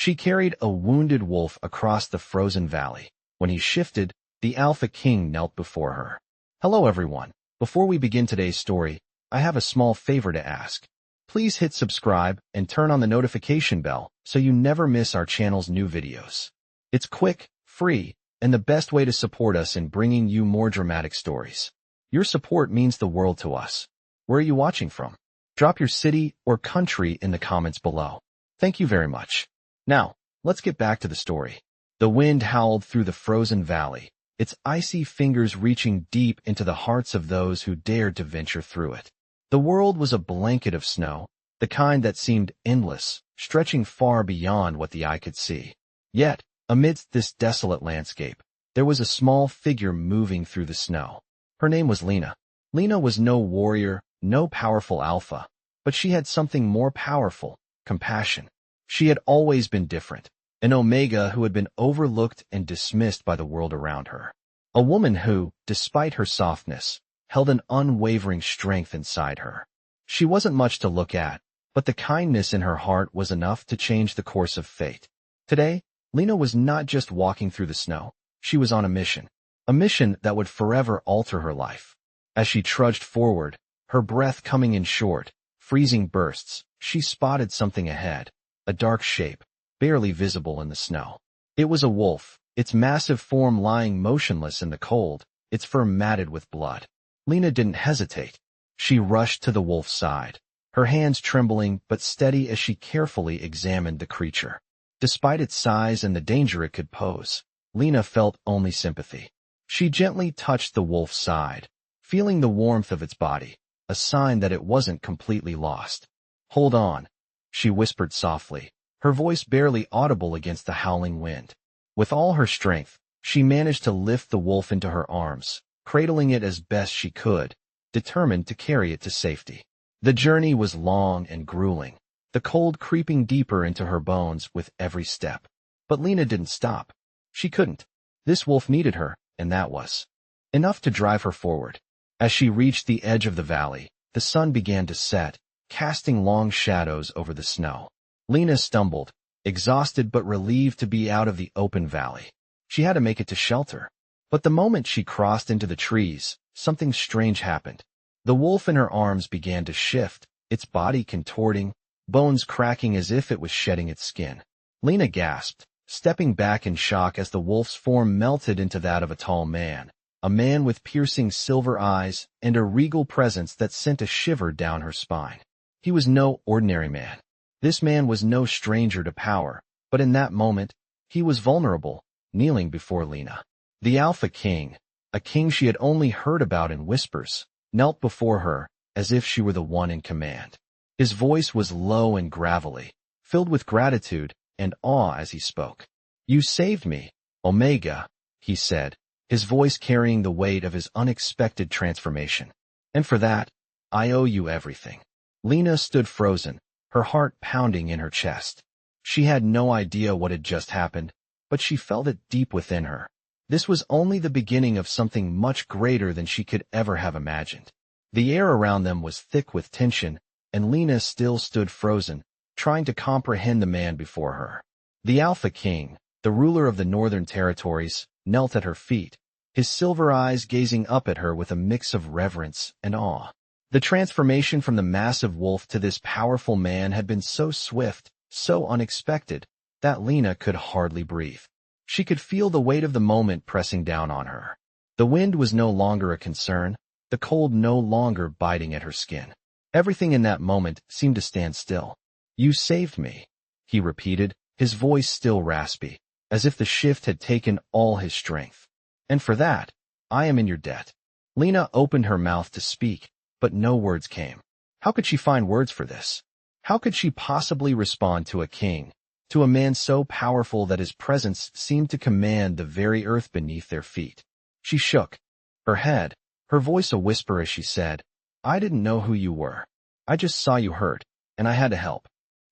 She carried a wounded wolf across the frozen valley. When he shifted, the Alpha King knelt before her. Hello everyone. Before we begin today's story, I have a small favor to ask. Please hit subscribe and turn on the notification bell so you never miss our channel's new videos. It's quick, free, and the best way to support us in bringing you more dramatic stories. Your support means the world to us. Where are you watching from? Drop your city or country in the comments below. Thank you very much. Now, let's get back to the story. The wind howled through the frozen valley, its icy fingers reaching deep into the hearts of those who dared to venture through it. The world was a blanket of snow, the kind that seemed endless, stretching far beyond what the eye could see. Yet, amidst this desolate landscape, there was a small figure moving through the snow. Her name was Lina. Lina was no warrior, no powerful alpha, but she had something more powerful: compassion. She had always been different, an omega who had been overlooked and dismissed by the world around her. A woman who, despite her softness, held an unwavering strength inside her. She wasn't much to look at, but the kindness in her heart was enough to change the course of fate. Today, Lina was not just walking through the snow. She was on a mission that would forever alter her life. As she trudged forward, her breath coming in short, freezing bursts, she spotted something ahead, a dark shape, barely visible in the snow. It was a wolf, its massive form lying motionless in the cold, its fur matted with blood. Lina didn't hesitate. She rushed to the wolf's side, her hands trembling but steady as she carefully examined the creature. Despite its size and the danger it could pose, Lina felt only sympathy. She gently touched the wolf's side, feeling the warmth of its body, a sign that it wasn't completely lost. "Hold on," she whispered softly, her voice barely audible against the howling wind. With all her strength, she managed to lift the wolf into her arms, cradling it as best she could, determined to carry it to safety. The journey was long and grueling, the cold creeping deeper into her bones with every step. But Lina didn't stop. She couldn't. This wolf needed her, and that was enough to drive her forward. As she reached the edge of the valley, the sun began to set, casting long shadows over the snow. Lina stumbled, exhausted but relieved to be out of the open valley. She had to make it to shelter. But the moment she crossed into the trees, something strange happened. The wolf in her arms began to shift, its body contorting, bones cracking as if it was shedding its skin. Lina gasped, stepping back in shock as the wolf's form melted into that of a tall man, a man with piercing silver eyes and a regal presence that sent a shiver down her spine. He was no ordinary man. This man was no stranger to power, but in that moment, he was vulnerable, kneeling before Lina. The Alpha King, a king she had only heard about in whispers, knelt before her as if she were the one in command. His voice was low and gravelly, filled with gratitude and awe as he spoke. "You saved me, Omega," he said, his voice carrying the weight of his unexpected transformation. "And for that, I owe you everything." Lina stood frozen, her heart pounding in her chest. She had no idea what had just happened, but she felt it deep within her. This was only the beginning of something much greater than she could ever have imagined. The air around them was thick with tension, and Lina still stood frozen, trying to comprehend the man before her. The Alpha King, the ruler of the Northern Territories, knelt at her feet, his silver eyes gazing up at her with a mix of reverence and awe. The transformation from the massive wolf to this powerful man had been so swift, so unexpected, that Lina could hardly breathe. She could feel the weight of the moment pressing down on her. The wind was no longer a concern, the cold no longer biting at her skin. Everything in that moment seemed to stand still. "You saved me," he repeated, his voice still raspy, as if the shift had taken all his strength. "And for that, I am in your debt." Lina opened her mouth to speak, but no words came. How could she find words for this? How could she possibly respond to a king, to a man so powerful that his presence seemed to command the very earth beneath their feet? She shook her head, her voice a whisper as she said, "I didn't know who you were. I just saw you hurt, and I had to help."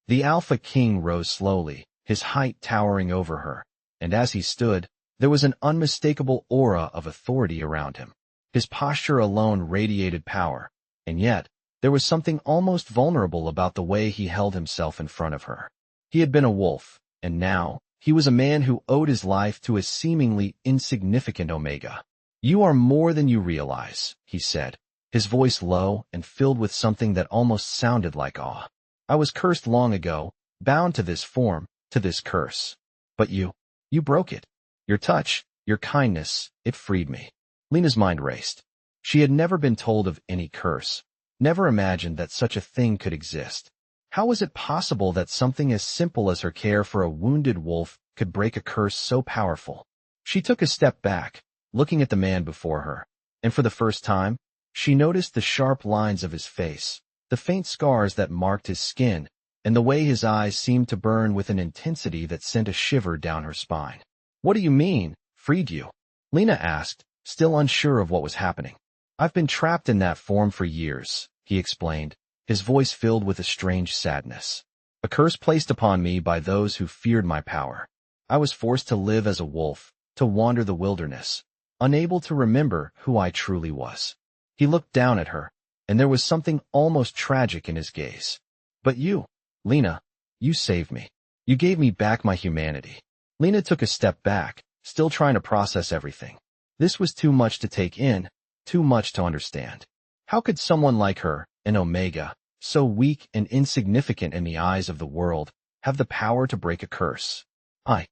The Alpha King rose slowly, his height towering over her, and as he stood, there was an unmistakable aura of authority around him. His posture alone radiated power, and yet, there was something almost vulnerable about the way he held himself in front of her. He had been a wolf, And now, he was a man who owed his life to a seemingly insignificant Omega. "You are more than you realize," he said, his voice low and filled with something that almost sounded like awe. "I was cursed long ago, bound to this form, to this curse. But you broke it. Your touch, your kindness, it freed me." Lina's mind raced. She had never been told of any curse, never imagined that such a thing could exist. How was it possible that something as simple as her care for a wounded wolf could break a curse so powerful? She took a step back, looking at the man before her, and for the first time, she noticed the sharp lines of his face, the faint scars that marked his skin, and the way his eyes seemed to burn with an intensity that sent a shiver down her spine. "What do you mean, freed you?" Lina asked, still unsure of what was happening. "I've been trapped in that form for years," he explained, his voice filled with a strange sadness. "A curse placed upon me by those who feared my power. I was forced to live as a wolf, to wander the wilderness, unable to remember who I truly was." He looked down at her, and there was something almost tragic in his gaze. "But you, Lina, you saved me. You gave me back my humanity." Lina took a step back, still trying to process everything. This was too much to take in, too much to understand. How could someone like her, an Omega, so weak and insignificant in the eyes of the world, have the power to break a curse? I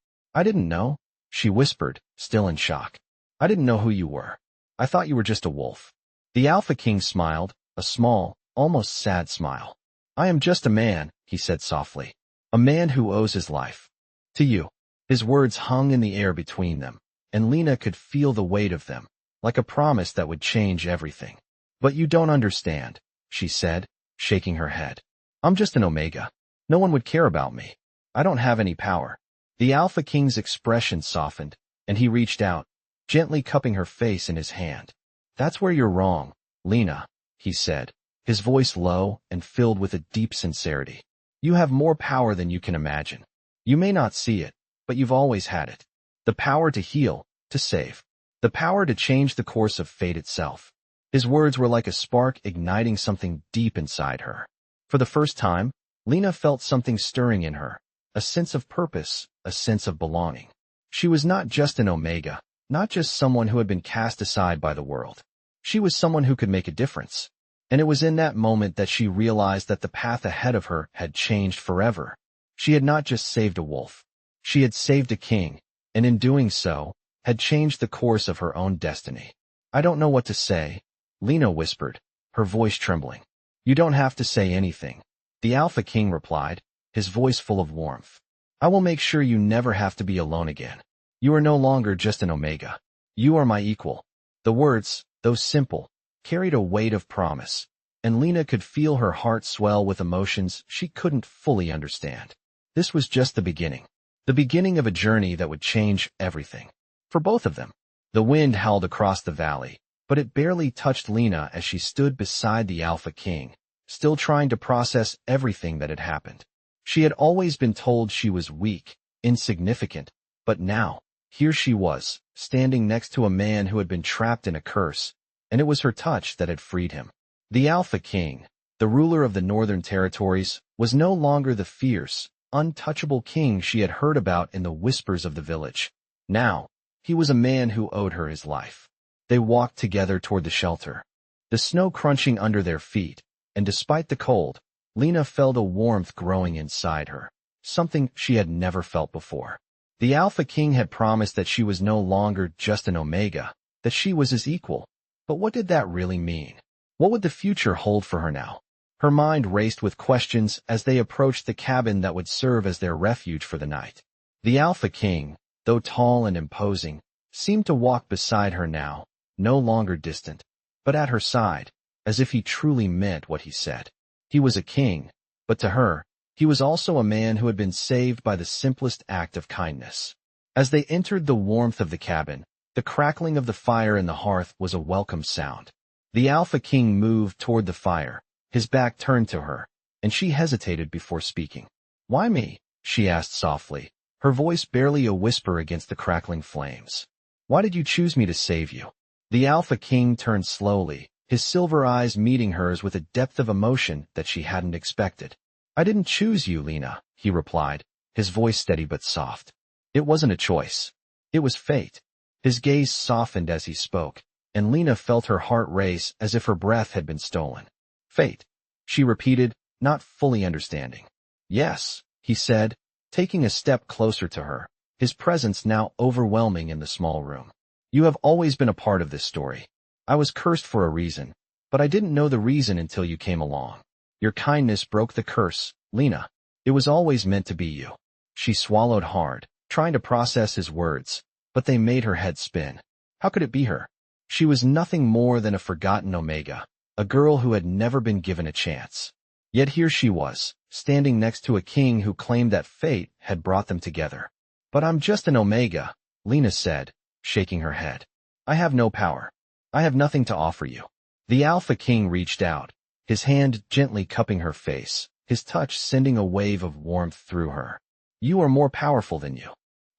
didn't know," she whispered, still in shock. "I didn't know who you were. I thought you were just a wolf." The Alpha King smiled, a small, almost sad smile. "I am just a man," he said softly. "A man who owes his life to you." His words hung in the air between them, and Lina could feel the weight of them, like a promise that would change everything. "But you don't understand," she said, shaking her head. "I'm just an Omega. No one would care about me. I don't have any power." The Alpha King's expression softened, and he reached out, gently cupping her face in his hand. "That's where you're wrong, Lina," he said, his voice low and filled with a deep sincerity. "You have more power than you can imagine. You may not see it, but you've always had it. The power to heal, to save. The power to change the course of fate itself." His words were like a spark igniting something deep inside her. For the first time, Lina felt something stirring in her, a sense of purpose, a sense of belonging. She was not just an Omega, not just someone who had been cast aside by the world. She was someone who could make a difference. And it was in that moment that she realized that the path ahead of her had changed forever. She had not just saved a wolf. She had saved a king, and in doing so, had changed the course of her own destiny. "I don't know what to say," Lina whispered, her voice trembling. "You don't have to say anything," the Alpha King replied, his voice full of warmth. "I will make sure you never have to be alone again. You are no longer just an Omega. You are my equal." The words, though simple, carried a weight of promise, and Lina could feel her heart swell with emotions she couldn't fully understand. This was just the beginning of a journey that would change everything. For both of them. The wind howled across the valley, but it barely touched Lina as she stood beside the Alpha King, still trying to process everything that had happened. She had always been told she was weak, insignificant, but now, here she was, standing next to a man who had been trapped in a curse, and it was her touch that had freed him. The Alpha King, the ruler of the Northern Territories, was no longer the fierce, untouchable king she had heard about in the whispers of the village. Now, he was a man who owed her his life. They walked together toward the shelter, the snow crunching under their feet, and despite the cold, Lina felt a warmth growing inside her, something she had never felt before. The Alpha King had promised that she was no longer just an Omega, that she was his equal. But what did that really mean? What would the future hold for her now? Her mind raced with questions as they approached the cabin that would serve as their refuge for the night. The Alpha King, though tall and imposing, seemed to walk beside her now, no longer distant, but at her side, as if he truly meant what he said. He was a king, but to her, he was also a man who had been saved by the simplest act of kindness. As they entered the warmth of the cabin, the crackling of the fire in the hearth was a welcome sound. The Alpha King moved toward the fire, his back turned to her, and she hesitated before speaking. "Why me?" she asked softly, her voice barely a whisper against the crackling flames. "Why did you choose me to save you?" The Alpha King turned slowly, his silver eyes meeting hers with a depth of emotion that she hadn't expected. "I didn't choose you, Lina," he replied, his voice steady but soft. It wasn't a choice. It was fate. His gaze softened as he spoke, and Lina felt her heart race as if her breath had been stolen. Fate, she repeated, not fully understanding. Yes, he said, taking a step closer to her, his presence now overwhelming in the small room. You have always been a part of this story. I was cursed for a reason, but I didn't know the reason until you came along. Your kindness broke the curse, Lina. It was always meant to be you. She swallowed hard, trying to process his words, but they made her head spin. How could it be her? She was nothing more than a forgotten Omega, a girl who had never been given a chance. Yet here she was, standing next to a king who claimed that fate had brought them together. But I'm just an Omega, Lina said, shaking her head. I have no power. I have nothing to offer you. The Alpha King reached out, his hand gently cupping her face, his touch sending a wave of warmth through her. You are more powerful than you.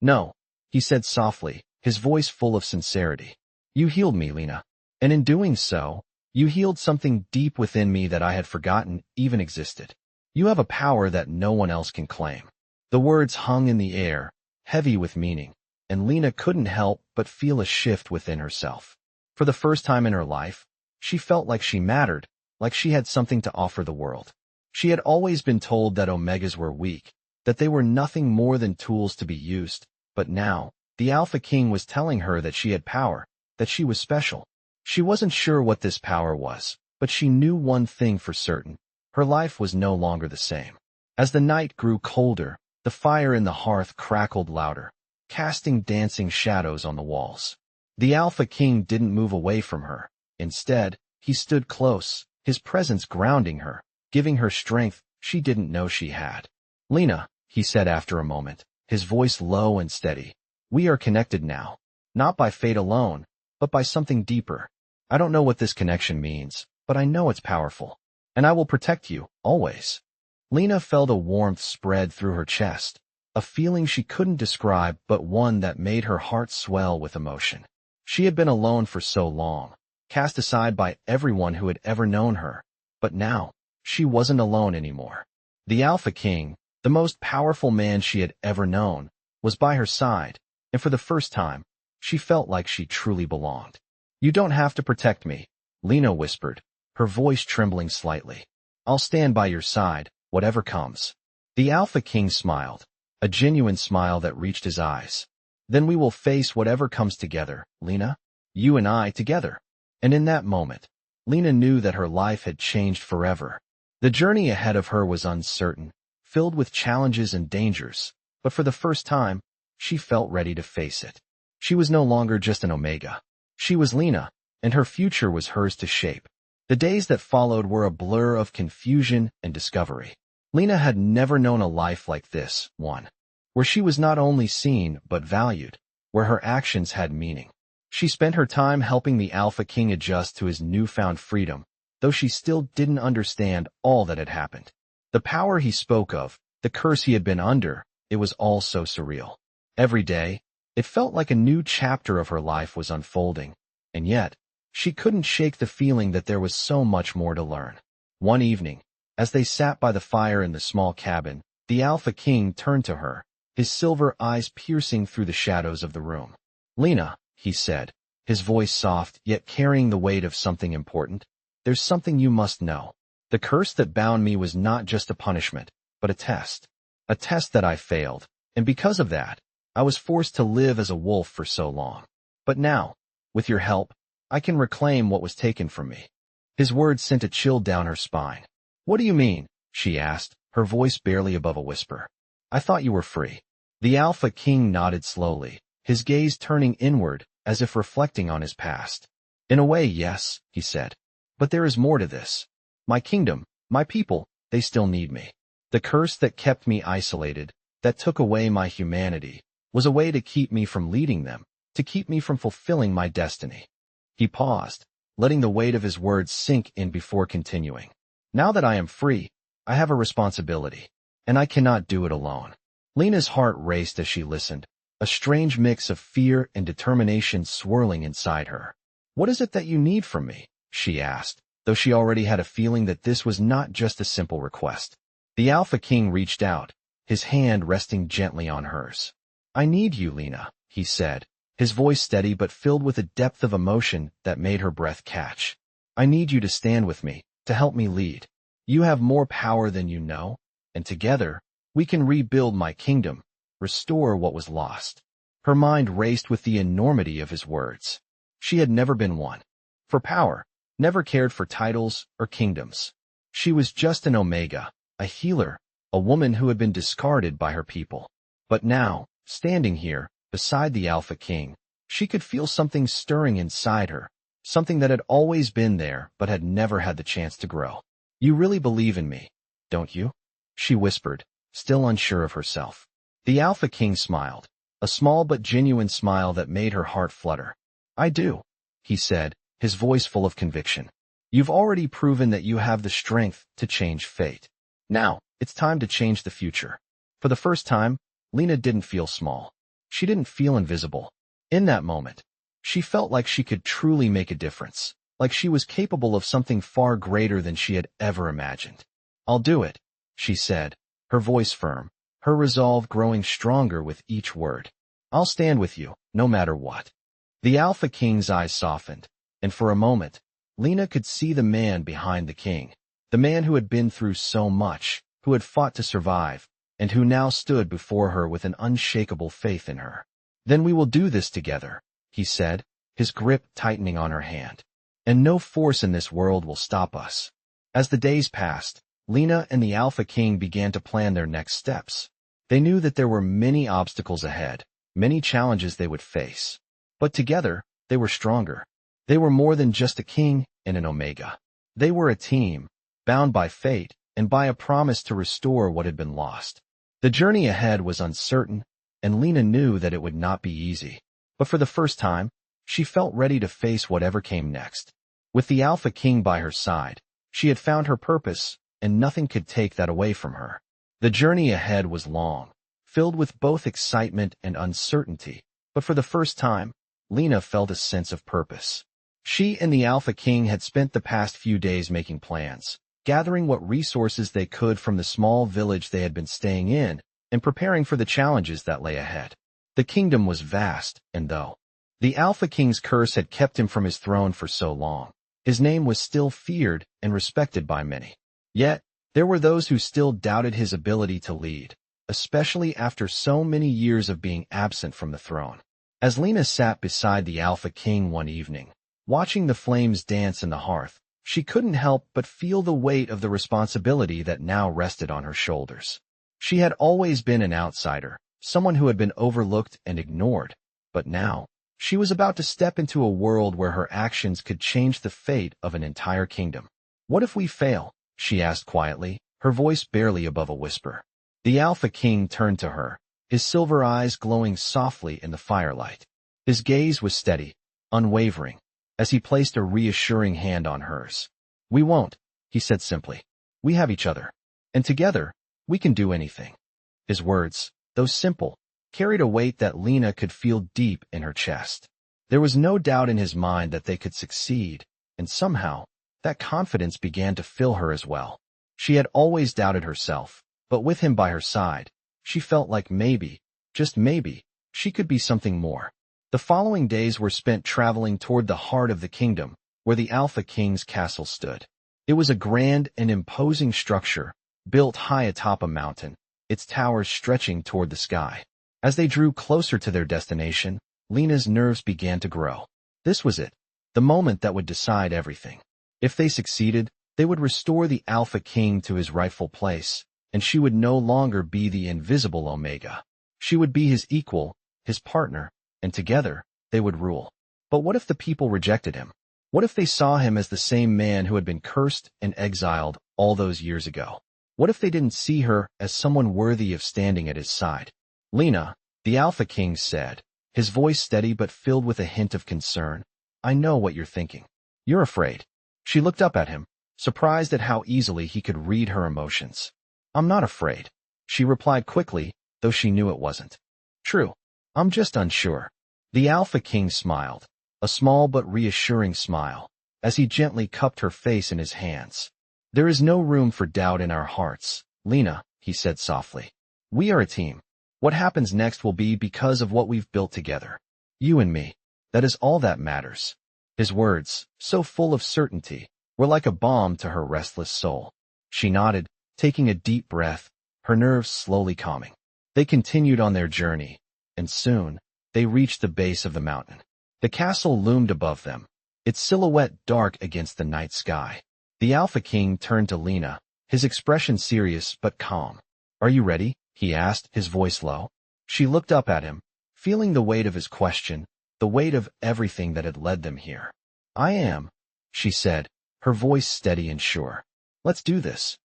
No, he said softly, his voice full of sincerity. You healed me, Lina. And in doing so, you healed something deep within me that I had forgotten even existed. You have a power that no one else can claim. The words hung in the air, heavy with meaning, and Lina couldn't help but feel a shift within herself. For the first time in her life, she felt like she mattered, like she had something to offer the world. She had always been told that Omegas were weak, that they were nothing more than tools to be used, but now, the Alpha King was telling her that she had power, that she was special. She wasn't sure what this power was, but she knew one thing for certain. Her life was no longer the same. As the night grew colder, the fire in the hearth crackled louder, casting dancing shadows on the walls. The Alpha King didn't move away from her. Instead, he stood close, his presence grounding her, giving her strength she didn't know she had. Lina, he said after a moment, his voice low and steady. We are connected now, not by fate alone, but by something deeper. I don't know what this connection means, but I know it's powerful. And I will protect you, always. Lina felt a warmth spread through her chest, a feeling she couldn't describe but one that made her heart swell with emotion. She had been alone for so long, cast aside by everyone who had ever known her, but now, she wasn't alone anymore. The Alpha King, the most powerful man she had ever known, was by her side, and for the first time, she felt like she truly belonged. You don't have to protect me, Lina whispered, her voice trembling slightly. I'll stand by your side, whatever comes. The Alpha King smiled, a genuine smile that reached his eyes. Then we will face whatever comes together, Lina. You and I together. And in that moment, Lina knew that her life had changed forever. The journey ahead of her was uncertain, filled with challenges and dangers, but for the first time, she felt ready to face it. She was no longer just an Omega. She was Lina, and her future was hers to shape. The days that followed were a blur of confusion and discovery. Lina had never known a life like this, one where she was not only seen but valued, where her actions had meaning. She spent her time helping the Alpha King adjust to his newfound freedom, though she still didn't understand all that had happened. The power he spoke of, the curse he had been under, it was all so surreal. Every day, it felt like a new chapter of her life was unfolding, and yet, she couldn't shake the feeling that there was so much more to learn. One evening, as they sat by the fire in the small cabin, the Alpha King turned to her, his silver eyes piercing through the shadows of the room. Lina, he said, his voice soft yet carrying the weight of something important, there's something you must know. The curse that bound me was not just a punishment, but a test. A test that I failed, and because of that, I was forced to live as a wolf for so long. But now, with your help, I can reclaim what was taken from me. His words sent a chill down her spine. What do you mean? She asked, her voice barely above a whisper. I thought you were free. The Alpha King nodded slowly, his gaze turning inward as if reflecting on his past. In a way, yes, he said. But there is more to this. My kingdom, my people, they still need me. The curse that kept me isolated, that took away my humanity, was a way to keep me from leading them, to keep me from fulfilling my destiny. He paused, letting the weight of his words sink in before continuing. Now that I am free, I have a responsibility, and I cannot do it alone. Lina's heart raced as she listened, a strange mix of fear and determination swirling inside her. What is it that you need from me? She asked, though she already had a feeling that this was not just a simple request. The Alpha King reached out, his hand resting gently on hers. "I need you, Lina," he said, his voice steady but filled with a depth of emotion that made her breath catch. "I need you to stand with me, to help me lead. You have more power than you know, and together, we can rebuild my kingdom, restore what was lost." Her mind raced with the enormity of his words. She had never been one for power, never cared for titles or kingdoms. She was just an Omega, a healer, a woman who had been discarded by her people. But now, standing here, beside the Alpha King, she could feel something stirring inside her, something that had always been there but had never had the chance to grow. "You really believe in me, don't you?" she whispered, still unsure of herself. The Alpha King smiled, a small but genuine smile that made her heart flutter. "I do," he said, his voice full of conviction. "You've already proven that you have the strength to change fate. Now, it's time to change the future." For the first time, Lina didn't feel small. She didn't feel invisible. In that moment, she felt like she could truly make a difference, like she was capable of something far greater than she had ever imagined. "I'll do it," she said, her voice firm, her resolve growing stronger with each word. "I'll stand with you, no matter what." The Alpha King's eyes softened, and for a moment, Lina could see the man behind the king, the man who had been through so much, who had fought to survive, and who now stood before her with an unshakable faith in her. "Then we will do this together," he said, his grip tightening on her hand. "And no force in this world will stop us." As the days passed, Lina and the Alpha King began to plan their next steps. They knew that there were many obstacles ahead, many challenges they would face. But together, they were stronger. They were more than just a king and an Omega. They were a team, bound by fate and by a promise to restore what had been lost. The journey ahead was uncertain, and Lina knew that it would not be easy. But for the first time, she felt ready to face whatever came next. With the Alpha King by her side, she had found her purpose, and nothing could take that away from her. The journey ahead was long, filled with both excitement and uncertainty, but for the first time, Lina felt a sense of purpose. She and the Alpha King had spent the past few days making plans, gathering what resources they could from the small village they had been staying in, and preparing for the challenges that lay ahead. The kingdom was vast, and though the Alpha King's curse had kept him from his throne for so long, his name was still feared and respected by many. Yet, there were those who still doubted his ability to lead, especially after so many years of being absent from the throne. As Lina sat beside the Alpha King one evening, watching the flames dance in the hearth, she couldn't help but feel the weight of the responsibility that now rested on her shoulders. She had always been an outsider, someone who had been overlooked and ignored, but now, she was about to step into a world where her actions could change the fate of an entire kingdom. "What if we fail?" she asked quietly, her voice barely above a whisper. The Alpha King turned to her, his silver eyes glowing softly in the firelight. His gaze was steady, unwavering, as he placed a reassuring hand on hers. "We won't," he said simply. "We have each other. And together, we can do anything." His words, though simple, carried a weight that Lina could feel deep in her chest. There was no doubt in his mind that they could succeed, and somehow, that confidence began to fill her as well. She had always doubted herself, but with him by her side, she felt like maybe, just maybe, she could be something more. The following days were spent traveling toward the heart of the kingdom, where the Alpha King's castle stood. It was a grand and imposing structure, built high atop a mountain, its towers stretching toward the sky. As they drew closer to their destination, Lina's nerves began to grow. This was it, the moment that would decide everything. If they succeeded, they would restore the Alpha King to his rightful place, and she would no longer be the invisible Omega. She would be his equal, his partner, and together, they would rule. But what if the people rejected him? What if they saw him as the same man who had been cursed and exiled all those years ago? What if they didn't see her as someone worthy of standing at his side? "Lina," the Alpha King said, his voice steady but filled with a hint of concern, "I know what you're thinking. You're afraid." She looked up at him, surprised at how easily he could read her emotions. "I'm not afraid," she replied quickly, though she knew it wasn't true. "I'm just unsure." The Alpha King smiled, a small but reassuring smile, as he gently cupped her face in his hands. "There is no room for doubt in our hearts, Lina," he said softly. We are a team. What happens next will be because of what we've built together. You and me. That is all that matters. His words, so full of certainty, were like a balm to her restless soul. She nodded, taking a deep breath, her nerves slowly calming. They continued on their journey, and soon, they reached the base of the mountain. The castle loomed above them, its silhouette dark against the night sky. The Alpha King turned to Lina, his expression serious but calm. "Are you ready?" he asked, his voice low. She looked up at him, feeling the weight of his question, the weight of everything that had led them here. "I am," she said, her voice steady and sure. "Let's do this."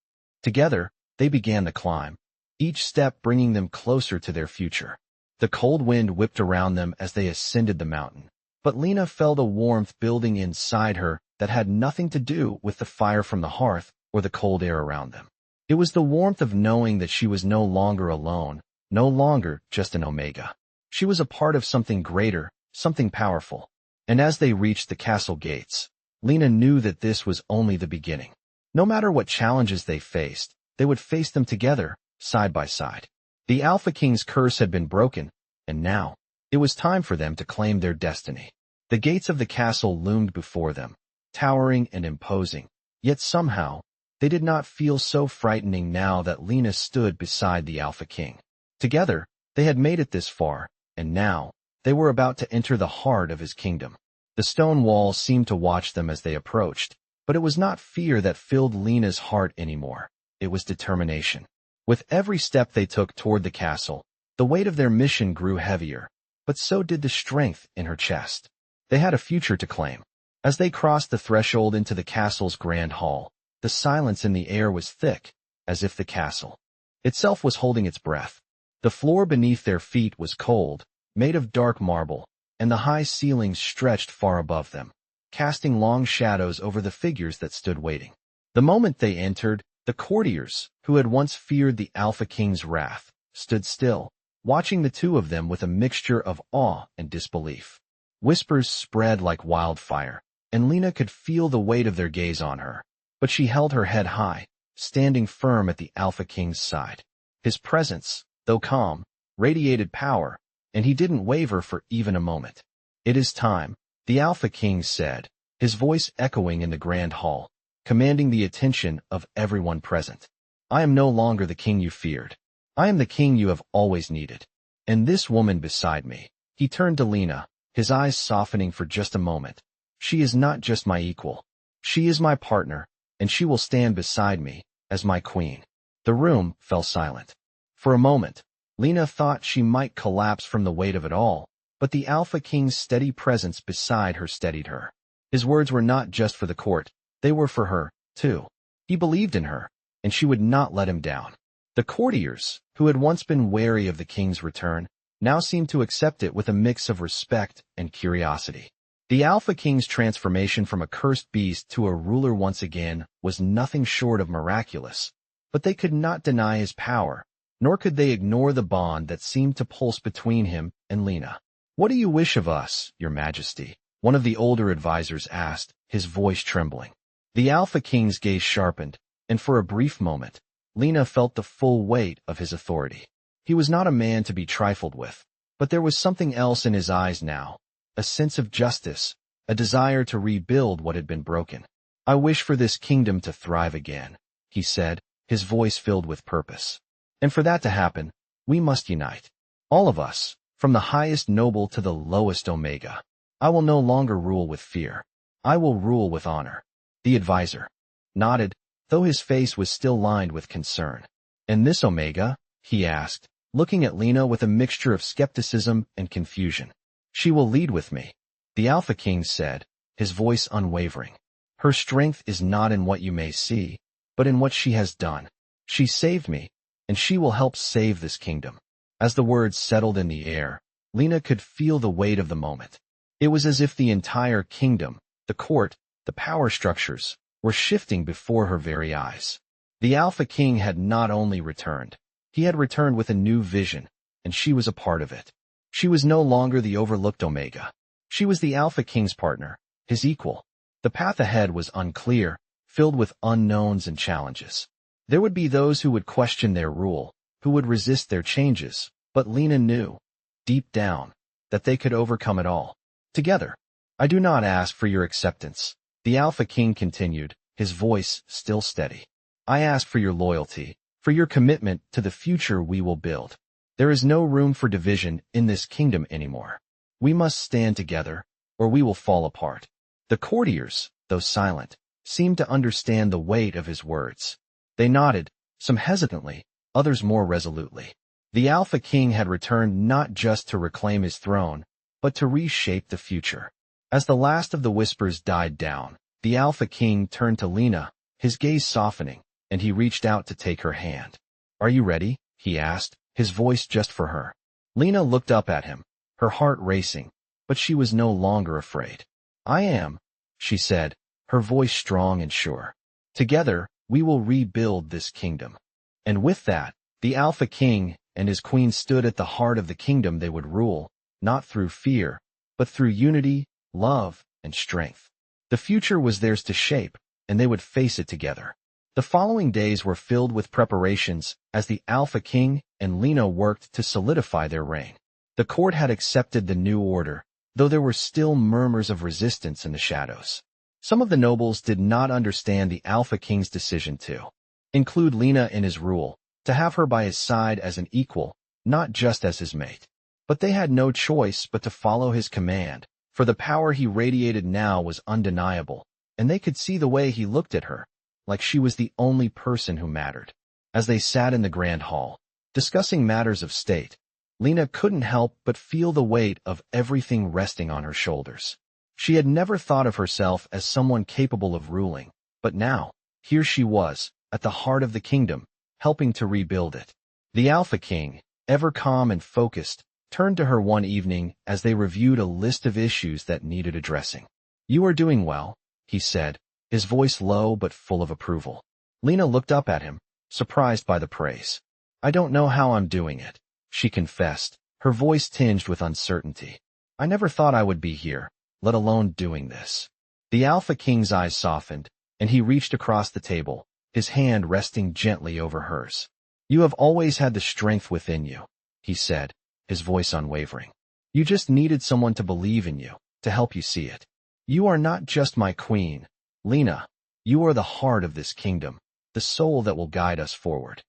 Together, they began the climb, each step bringing them closer to their future. The cold wind whipped around them as they ascended the mountain, but Lina felt a warmth building inside her that had nothing to do with the fire from the hearth or the cold air around them. It was the warmth of knowing that she was no longer alone, no longer just an Omega. She was a part of something greater, something powerful. And as they reached the castle gates, Lina knew that this was only the beginning. No matter what challenges they faced, they would face them together, side by side. The Alpha King's curse had been broken, and now, it was time for them to claim their destiny. The gates of the castle loomed before them, towering and imposing, yet somehow, they did not feel so frightening now that Lina stood beside the Alpha King. Together, they had made it this far, and now, they were about to enter the heart of his kingdom. The stone walls seemed to watch them as they approached, but it was not fear that filled Lina's heart anymore. It was determination. With every step they took toward the castle, the weight of their mission grew heavier, but so did the strength in her chest. They had a future to claim. As they crossed the threshold into the castle's grand hall, the silence in the air was thick, as if the castle itself was holding its breath. The floor beneath their feet was cold, made of dark marble, and the high ceilings stretched far above them, casting long shadows over the figures that stood waiting. The moment they entered, the courtiers, who had once feared the Alpha King's wrath, stood still, watching the two of them with a mixture of awe and disbelief. Whispers spread like wildfire, and Lina could feel the weight of their gaze on her, but she held her head high, standing firm at the Alpha King's side. His presence, though calm, radiated power, and he didn't waver for even a moment. "It is time," the Alpha King said, his voice echoing in the grand hall, commanding the attention of everyone present. "I am no longer the king you feared. I am the king you have always needed. And this woman beside me," he turned to Lina, his eyes softening for just a moment. "She is not just my equal. She is my partner, and she will stand beside me, as my queen." The room fell silent. For a moment, Lina thought she might collapse from the weight of it all, but the Alpha King's steady presence beside her steadied her. His words were not just for the court, they were for her, too. He believed in her, and she would not let him down. The courtiers, who had once been wary of the king's return, now seemed to accept it with a mix of respect and curiosity. The Alpha King's transformation from a cursed beast to a ruler once again was nothing short of miraculous, but they could not deny his power, nor could they ignore the bond that seemed to pulse between him and Lina. "What do you wish of us, Your Majesty?" one of the older advisors asked, his voice trembling. The Alpha King's gaze sharpened, and for a brief moment, Lina felt the full weight of his authority. He was not a man to be trifled with, but there was something else in his eyes now, a sense of justice, a desire to rebuild what had been broken. "I wish for this kingdom to thrive again," he said, his voice filled with purpose. "And for that to happen, we must unite. All of us, from the highest noble to the lowest Omega. I will no longer rule with fear. I will rule with honor." The advisor nodded, though his face was still lined with concern. "And this Omega?" he asked, looking at Lina with a mixture of skepticism and confusion. "She will lead with me," the Alpha King said, his voice unwavering. "Her strength is not in what you may see, but in what she has done. She saved me, and she will help save this kingdom." As the words settled in the air, Lina could feel the weight of the moment. It was as if the entire kingdom, the court, the power structures, were shifting before her very eyes. The Alpha King had not only returned, he had returned with a new vision, and she was a part of it. She was no longer the overlooked Omega. She was the Alpha King's partner, his equal. The path ahead was unclear, filled with unknowns and challenges. There would be those who would question their rule, who would resist their changes, but Lina knew, deep down, that they could overcome it all. Together. I do not ask for your acceptance, the Alpha King continued, his voice still steady. I ask for your loyalty, for your commitment to the future we will build. There is no room for division in this kingdom anymore. We must stand together, or we will fall apart. The courtiers, though silent, seemed to understand the weight of his words. They nodded, some hesitantly, others more resolutely. The Alpha King had returned not just to reclaim his throne, but to reshape the future. As the last of the whispers died down, the Alpha King turned to Lina, his gaze softening, and he reached out to take her hand. Are you ready? He asked, his voice just for her. Lina looked up at him, her heart racing, but she was no longer afraid. I am, she said, her voice strong and sure. Together, we will rebuild this kingdom. And with that, the Alpha King and his queen stood at the heart of the kingdom they would rule, not through fear, but through unity, love, and strength. The future was theirs to shape, and they would face it together. The following days were filled with preparations as the Alpha King and Lina worked to solidify their reign. The court had accepted the new order, though there were still murmurs of resistance in the shadows. Some of the nobles did not understand the Alpha King's decision to include Lina in his rule, to have her by his side as an equal, not just as his mate. But they had no choice but to follow his command, for the power he radiated now was undeniable, and they could see the way he looked at her, like she was the only person who mattered. As they sat in the grand hall, discussing matters of state, Lina couldn't help but feel the weight of everything resting on her shoulders. She had never thought of herself as someone capable of ruling, but now, here she was, at the heart of the kingdom, helping to rebuild it. The Alpha King, ever calm and focused, turned to her one evening as they reviewed a list of issues that needed addressing. You are doing well, he said, his voice low but full of approval. Lina looked up at him, surprised by the praise. I don't know how I'm doing it, she confessed, her voice tinged with uncertainty. I never thought I would be here, let alone doing this. The Alpha King's eyes softened, and he reached across the table, his hand resting gently over hers. You have always had the strength within you, he said, his voice unwavering. You just needed someone to believe in you, to help you see it. You are not just my queen, Lina. You are the heart of this kingdom, the soul that will guide us forward.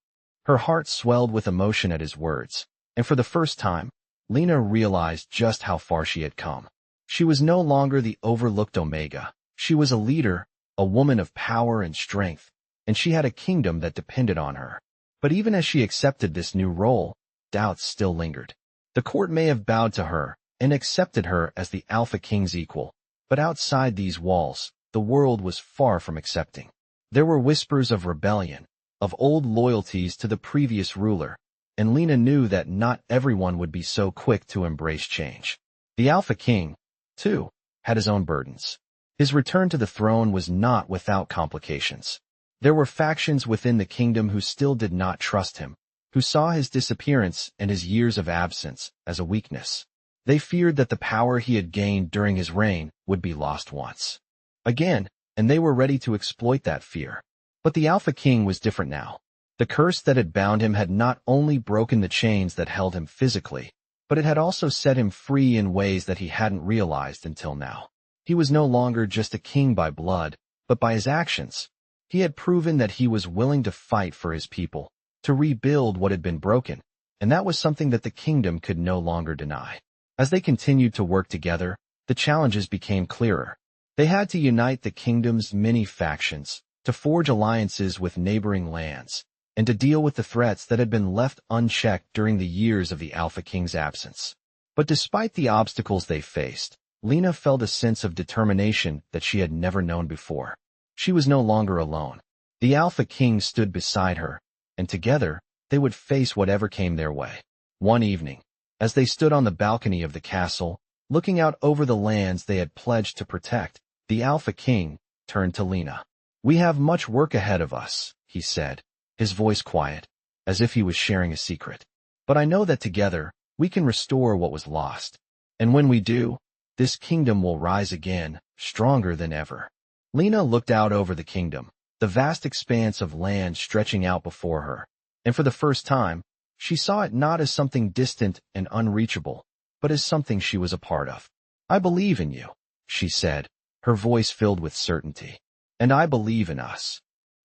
Her heart swelled with emotion at his words, and for the first time, Lina realized just how far she had come. She was no longer the overlooked Omega. She was a leader, a woman of power and strength, and she had a kingdom that depended on her. But even as she accepted this new role, doubts still lingered. The court may have bowed to her and accepted her as the Alpha King's equal, but outside these walls, the world was far from accepting. There were whispers of rebellion, of old loyalties to the previous ruler, and Lina knew that not everyone would be so quick to embrace change. The Alpha King, too, had his own burdens. His return to the throne was not without complications. There were factions within the kingdom who still did not trust him, who saw his disappearance and his years of absence as a weakness. They feared that the power he had gained during his reign would be lost once again, and they were ready to exploit that fear. But the Alpha King was different now. The curse that had bound him had not only broken the chains that held him physically, but it had also set him free in ways that he hadn't realized until now. He was no longer just a king by blood, but by his actions. He had proven that he was willing to fight for his people, to rebuild what had been broken, and that was something that the kingdom could no longer deny. As they continued to work together, the challenges became clearer. They had to unite the kingdom's many factions, to forge alliances with neighboring lands, and to deal with the threats that had been left unchecked during the years of the Alpha King's absence. But despite the obstacles they faced, Lina felt a sense of determination that she had never known before. She was no longer alone. The Alpha King stood beside her, and together, they would face whatever came their way. One evening, as they stood on the balcony of the castle, looking out over the lands they had pledged to protect, the Alpha King turned to Lina. We have much work ahead of us, he said, his voice quiet, as if he was sharing a secret. But I know that together, we can restore what was lost. And when we do, this kingdom will rise again, stronger than ever. Lina looked out over the kingdom, the vast expanse of land stretching out before her, and for the first time, She saw it not as something distant and unreachable, but as something she was a part of. "I believe in you," she said, her voice filled with certainty. "And I believe in us."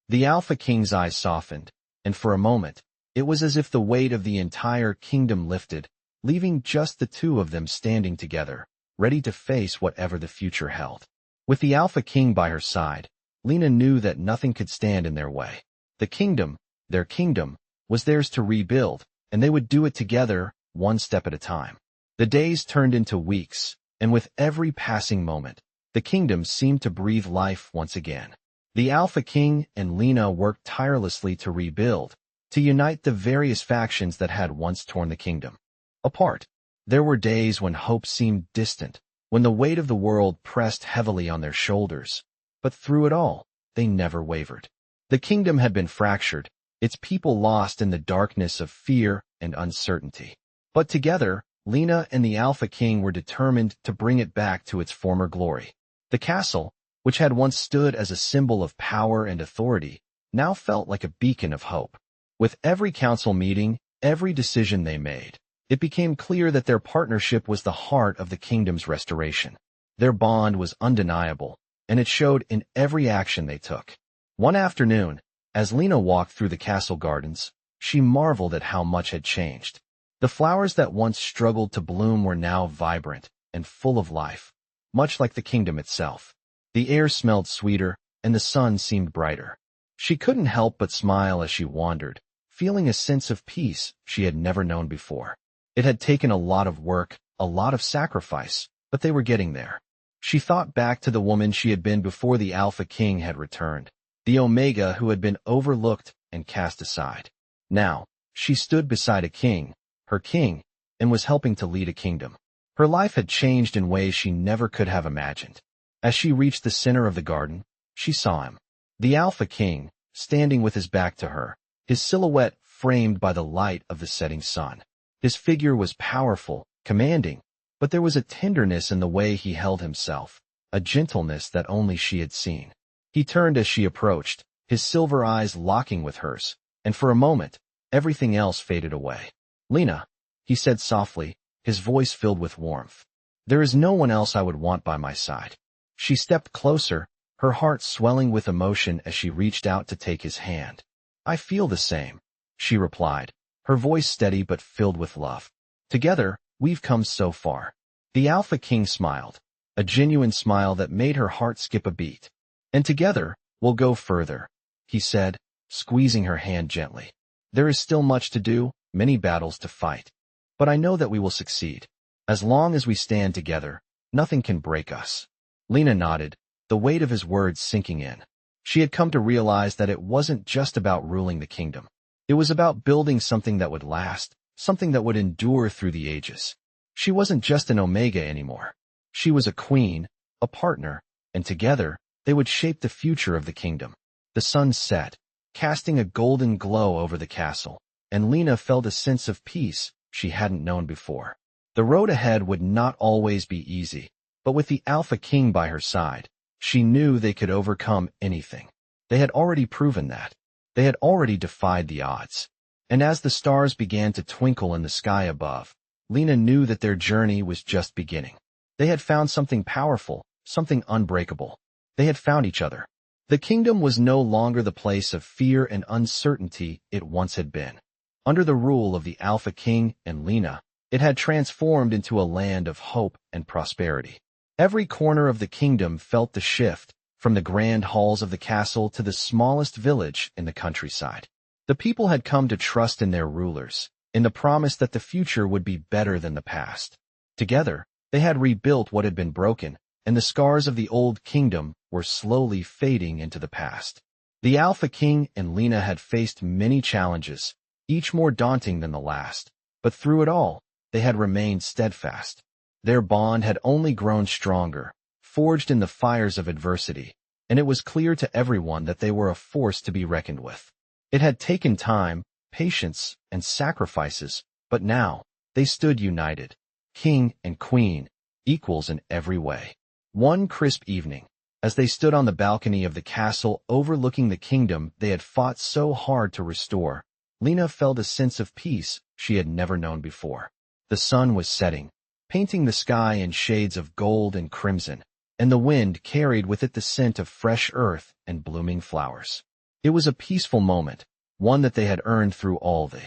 The Alpha King's eyes softened, and for a moment, it was as if the weight of the entire kingdom lifted, leaving just the two of them standing together, ready to face whatever the future held. With the Alpha King by her side, Lina knew that nothing could stand in their way. The kingdom, their kingdom, was theirs to rebuild, and they would do it together, one step at a time. The days turned into weeks, and with every passing moment, the kingdom seemed to breathe life once again. The Alpha King and Lina worked tirelessly to rebuild, to unite the various factions that had once torn the kingdom apart. There were days when hope seemed distant, when the weight of the world pressed heavily on their shoulders. But through it all, they never wavered. The kingdom had been fractured, its people lost in the darkness of fear and uncertainty. But together, Lina and the Alpha King were determined to bring it back to its former glory. The castle, which had once stood as a symbol of power and authority, now felt like a beacon of hope. With every council meeting, every decision they made, it became clear that their partnership was the heart of the kingdom's restoration. Their bond was undeniable, and it showed in every action they took. One afternoon, as Lina walked through the castle gardens, she marveled at how much had changed. The flowers that once struggled to bloom were now vibrant and full of life, much like the kingdom itself. The air smelled sweeter, and the sun seemed brighter. She couldn't help but smile as she wandered, feeling a sense of peace she had never known before. It had taken a lot of work, a lot of sacrifice, but they were getting there. She thought back to the woman she had been before the Alpha King had returned, the Omega who had been overlooked and cast aside. Now, she stood beside a king, her king, and was helping to lead a kingdom. Her life had changed in ways she never could have imagined. As she reached the center of the garden, she saw him, the Alpha King, standing with his back to her, his silhouette framed by the light of the setting sun. His figure was powerful, commanding, but there was a tenderness in the way he held himself, a gentleness that only she had seen. He turned as she approached, his silver eyes locking with hers, and for a moment, everything else faded away. "Lina," he said softly, his voice filled with warmth. "There is no one else I would want by my side." She stepped closer, her heart swelling with emotion as she reached out to take his hand. "I feel the same," she replied, her voice steady but filled with love. "Together, we've come so far." The Alpha King smiled, a genuine smile that made her heart skip a beat. "And together, we'll go further," he said, squeezing her hand gently. "There is still much to do, many battles to fight. But I know that we will succeed. As long as we stand together, nothing can break us." Lina nodded, the weight of his words sinking in. She had come to realize that it wasn't just about ruling the kingdom. It was about building something that would last, something that would endure through the ages. She wasn't just an Omega anymore. She was a queen, a partner, and together, they would shape the future of the kingdom. The sun set, casting a golden glow over the castle, and Lina felt a sense of peace she hadn't known before. The road ahead would not always be easy, but with the Alpha King by her side, she knew they could overcome anything. They had already proven that. They had already defied the odds. And as the stars began to twinkle in the sky above, Lina knew that their journey was just beginning. They had found something powerful, something unbreakable. They had found each other. The kingdom was no longer the place of fear and uncertainty it once had been. Under the rule of the Alpha King and Lina, it had transformed into a land of hope and prosperity. Every corner of the kingdom felt the shift, from the grand halls of the castle to the smallest village in the countryside. The people had come to trust in their rulers, in the promise that the future would be better than the past. Together, they had rebuilt what had been broken, and the scars of the old kingdom were slowly fading into the past. The Alpha King and Lina had faced many challenges, each more daunting than the last, but through it all, they had remained steadfast. Their bond had only grown stronger, forged in the fires of adversity, and it was clear to everyone that they were a force to be reckoned with. It had taken time, patience, and sacrifices, but now, they stood united, king and queen, equals in every way. One crisp evening, as they stood on the balcony of the castle overlooking the kingdom they had fought so hard to restore, Lina felt a sense of peace she had never known before. The sun was setting, painting the sky in shades of gold and crimson, and the wind carried with it the scent of fresh earth and blooming flowers. It was a peaceful moment, one that they had earned through all the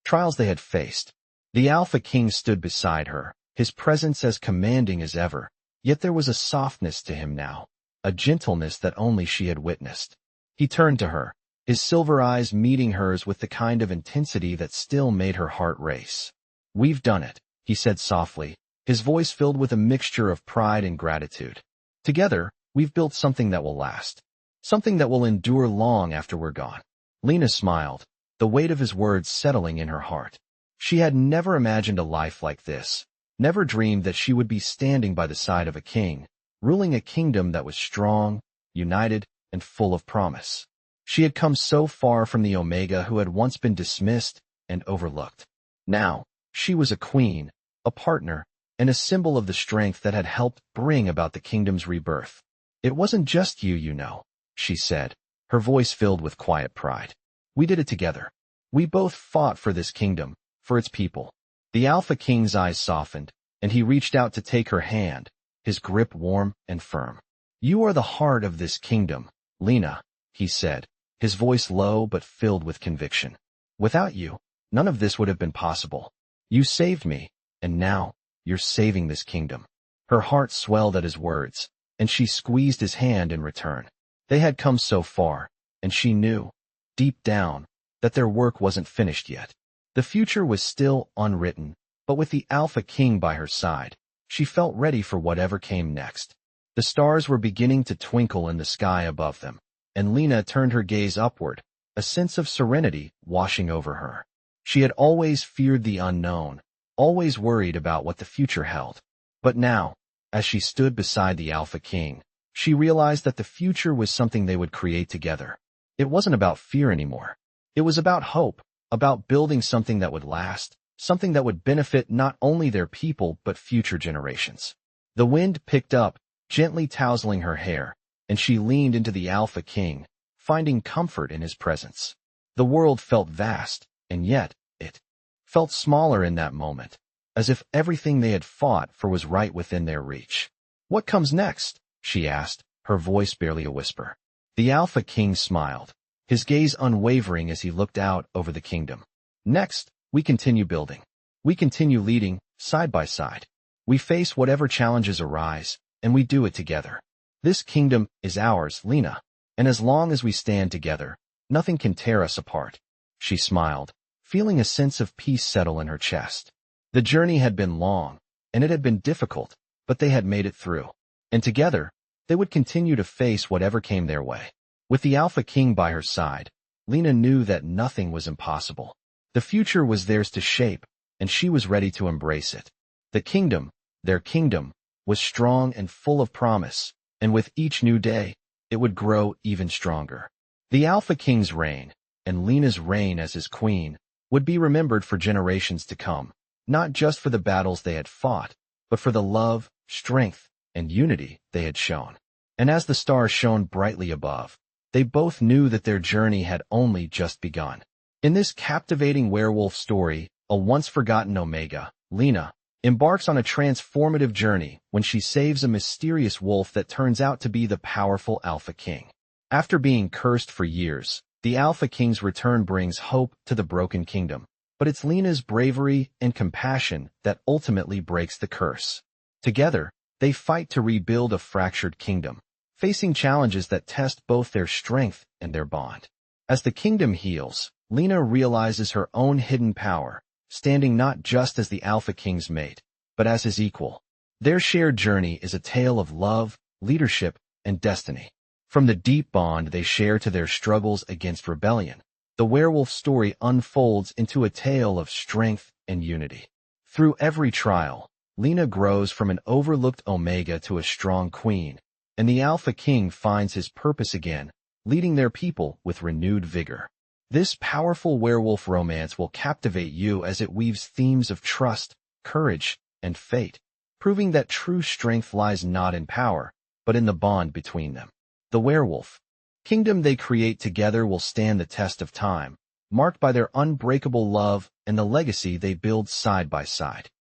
trials they had faced. The Alpha King stood beside her, his presence as commanding as ever, yet there was a softness to him now, a gentleness that only she had witnessed. He turned to her, his silver eyes meeting hers with the kind of intensity that still made her heart race. "We've done it," he said softly, his voice filled with a mixture of pride and gratitude. "Together, we've built something that will last. Something that will endure long after we're gone." Lina smiled, the weight of his words settling in her heart. She had never imagined a life like this, never dreamed that she would be standing by the side of a king, ruling a kingdom that was strong, united, and full of promise. She had come so far from the Omega who had once been dismissed and overlooked. Now, she was a queen, a partner, and a symbol of the strength that had helped bring about the kingdom's rebirth. "It wasn't just you, you know," she said, her voice filled with quiet pride. "We did it together. We both fought for this kingdom, for its people." The Alpha King's eyes softened, and he reached out to take her hand, his grip warm and firm. "You are the heart of this kingdom, Lina," he said, his voice low but filled with conviction. "Without you, none of this would have been possible. You saved me, and now, you're saving this kingdom." Her heart swelled at his words, and she squeezed his hand in return. They had come so far, and she knew, deep down, that their work wasn't finished yet. The future was still unwritten, but with the Alpha King by her side, she felt ready for whatever came next. The stars were beginning to twinkle in the sky above them, and Lina turned her gaze upward, a sense of serenity washing over her. She had always feared the unknown, always worried about what the future held. But now, as she stood beside the Alpha King, she realized that the future was something they would create together. It wasn't about fear anymore. It was about hope, about building something that would last, something that would benefit not only their people but future generations. The wind picked up, gently tousling her hair, and she leaned into the Alpha King, finding comfort in his presence. The world felt vast, and yet, it felt smaller in that moment, as if everything they had fought for was right within their reach. "What comes next?" she asked, her voice barely a whisper. The Alpha King smiled, his gaze unwavering as he looked out over the kingdom. "Next, we continue building. We continue leading, side by side. We face whatever challenges arise, and we do it together. This kingdom is ours, Lina, and as long as we stand together, nothing can tear us apart." She smiled, feeling a sense of peace settle in her chest. The journey had been long, and it had been difficult, but they had made it through. And together, they would continue to face whatever came their way. With the Alpha King by her side, Lina knew that nothing was impossible. The future was theirs to shape, and she was ready to embrace it. The kingdom, their kingdom, was strong and full of promise, and with each new day, it would grow even stronger. The Alpha King's reign, and Lina's reign as his queen, would be remembered for generations to come, not just for the battles they had fought, but for the love, strength, and unity they had shown. And as the stars shone brightly above, they both knew that their journey had only just begun. In this captivating werewolf story, a once-forgotten Omega, Lina, embarks on a transformative journey when she saves a mysterious wolf that turns out to be the powerful Alpha King. After being cursed for years, the Alpha King's return brings hope to the broken kingdom, but it's Lina's bravery and compassion that ultimately breaks the curse. Together, they fight to rebuild a fractured kingdom, facing challenges that test both their strength and their bond. As the kingdom heals, Lina realizes her own hidden power, standing not just as the Alpha King's mate, but as his equal. Their shared journey is a tale of love, leadership, and destiny. From the deep bond they share to their struggles against rebellion, the werewolf story unfolds into a tale of strength and unity. Through every trial, Lina grows from an overlooked Omega to a strong queen, and the Alpha King finds his purpose again, leading their people with renewed vigor. This powerful werewolf romance will captivate you as it weaves themes of trust, courage, and fate, proving that true strength lies not in power, but in the bond between them. The werewolf kingdom they create together will stand the test of time, marked by their unbreakable love and the legacy they build side by side.